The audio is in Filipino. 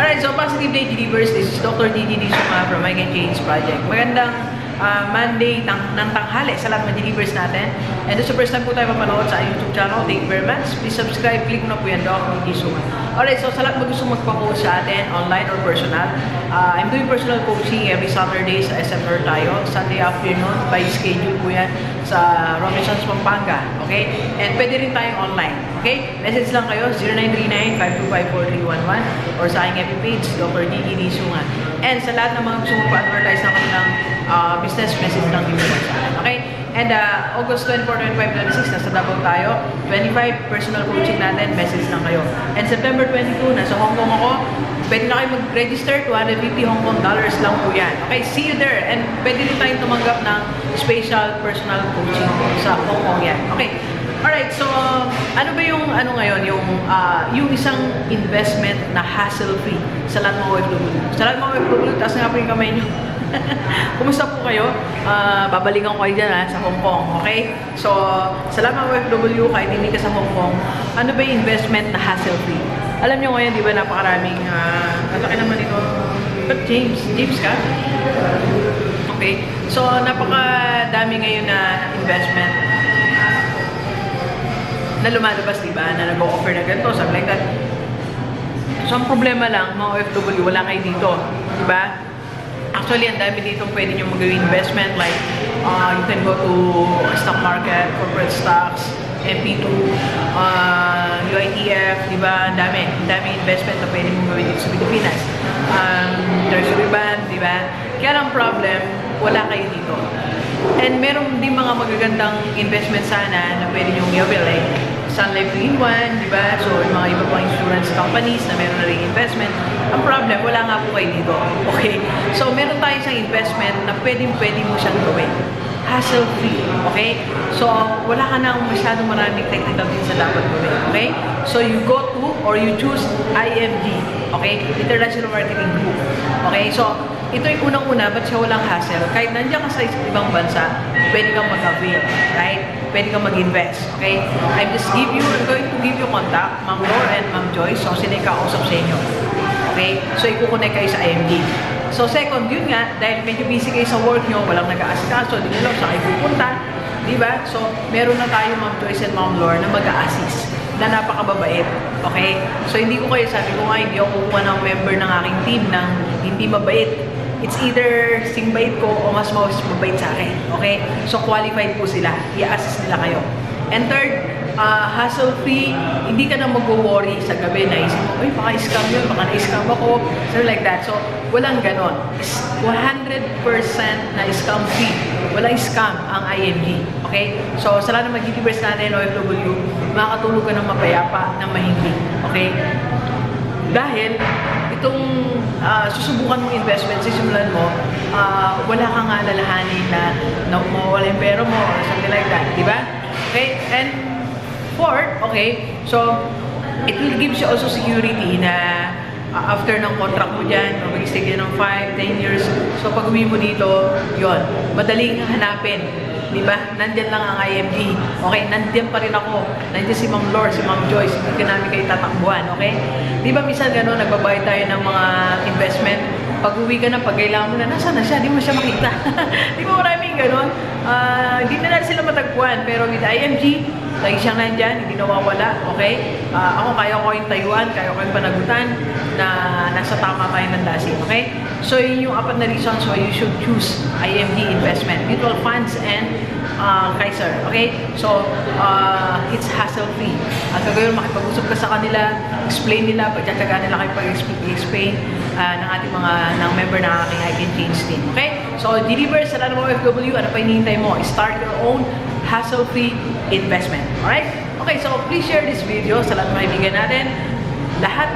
Alright, so positive day delivers. This is Dr. DD Suma from I Can Change Project. Magandang Monday ng tanghali sa lahat ng delivers natin. And this is the first time po tayo mapanood sa YouTube channel. Thank you very much. Please subscribe. Click mo na po yan, Dr. DD Suma. Alright, so sa lahat mo gusto magpa-coach sa atin, online or personal. I'm doing personal coaching every Saturday sa SM North tayo. Sunday afternoon, by schedule po yan sa Robinsons, Pampanga. Okay? And pwede rin tayong online. Okay? Message lang kayo, 0939-525-4311 or sa aking FB page, Dr. DD Suma. And sa lahat ng mga gusto magpa-advertise ng kanilang business, message lang din po sa akin. Okay? And August 24, 25, 26, nasa Davao tayo. 25, personal coaching natin, message lang kayo. And September 22, nasa Hong Kong ako. Pwede na kayo mag-register, 250 Hong Kong dollars lang po yan. Okay, see you there. And pwede rin tayong tumanggap ng special personal coaching sa Hong Kong yan. Okay. Alright, so ano ba yung ngayon, yung isang investment na hassle-free sa lahat ng OFW. Sa lahat ng OFW, taas nga po yung kamay nyo. Kumusta po kayo? Babalikan ko kayo dyan sa Hong Kong, okay? So, sa lahat ng OFW, kahit hindi ka sa Hong Kong, ano ba yung investment na hassle-free? Alam nyo ngayon, di ba, napakaraming, malaki naman ito, but James ka? Okay, so napakadami ngayon na investment na lumalabas, di ba, na nag-o-offer na ganito, something like that. So, ang problema lang, mga OFW, wala kayo dito, di ba? Actually, ang dami dito pwede nyo mag-gawin investment, like, you can go to stock market, corporate stocks, MP2, UITF, di ba? Ang dami investment na pwede mong gawin dito sa Pilipinas. Treasury bond, di ba? Kaya ang problem, wala kayo dito. And meron din mga magagandang investment sana na pwede nyo i-avail, like Sun Life 3-in-1, di ba? So, yung mga iba pang insurance companies na meron na rin investment. Ang problem, wala nga po kayo dito. Okay? So, meron tayo isang investment na pwede mo siyang gawin. Hassle-free. Okay? So, wala ka nang masyadong maraming technical things na dapat gawin. Okay? So, you go to or you choose IMG. Okay? International Marketing Group. Okay? So, ito yung unang-una, ba't siya walang hassle? Kahit nandiyan ka sa ibang bansa, pwede kang mag-avail. Right? Pwede kang mag-invest. Okay? I'm going to give you contact, Ma'am Laura and Ma'am Joyce. So, sila yung kausap sa inyo. Okay? So, ikukonect kayo sa IMG. So, second, yun nga, dahil medyo busy kayo sa work nyo, walang nag-aasikaso, di nyo lang saan kayo pupunta, di ba? So, meron na tayo, Ma'am Joyce and Ma'am Laura, na mag-a-assist, na napakababait. Okay? So, hindi ko kayo, sabi ko nga, hindi ako kukuha ng member ng aking team ng hindi mabait. It's either singbait ko o mas mabait sa akin. Okay? So, qualified po sila. I-assist nila kayo. And third, hassle-free, hindi ka na mag-worry sa gabi na isip mo, baka scam yun, baka na-scam ako, something like that. So, walang ganon. 100% na scam-free. Walang scam ang IMG. Okay? So, sa lahat ng mag-delivers natin, OFW, makakatulog ka ng mapayapa, ng mahingli. Okay? Dahil, itong susubukan mong investment, sisimulan mo, wala kang alalahanin na mawala yung pera mo or something like that. Diba? Okay? And fourth, okay, so it will give you also security na after ng contract mo dyan, mag-stay ka ng 5, 10 years, so pag uwi mo dito, yon, madaling hanapin. Diba? Nandyan lang ang IMG. Okay? Nandyan pa rin ako. Nandyan si Ma'am Lord, si Ma'am Joyce. Hindi ka namin kayo tatakbuhan. Okay? Diba minsan gano'n, nagbabayad tayo ng mga investment. Pag uwi ka na, pag kailangan mo na, nasa na siya? Di mo siya makita. Di ba maraming gano'n? Hindi na natin sila matagpuan. Pero with IMG, lagi siyang nandyan, hindi nawawala. Okay? Ako, kaya ko yung tayuan, kaya ko yung panagutan na nasa tama tayo ng dasin. Okay? So, yun yung apat na reasons why you should choose IMG investment. Mutual funds and Kaiser. Okay? So, it's hassle-free. At kagawin, makipag-usap ka sa kanila, explain nila, pagtsatsaga nila kayo pag-explain ng ating ng member ng aking I Can Change team. Okay? So, deliver sa lahat ng mga OFW, ano pa hinihintay mo? Start your own hassle-free investment. Alright? Okay, so please share this video sa lahat ng mga kaibigan natin. Lahat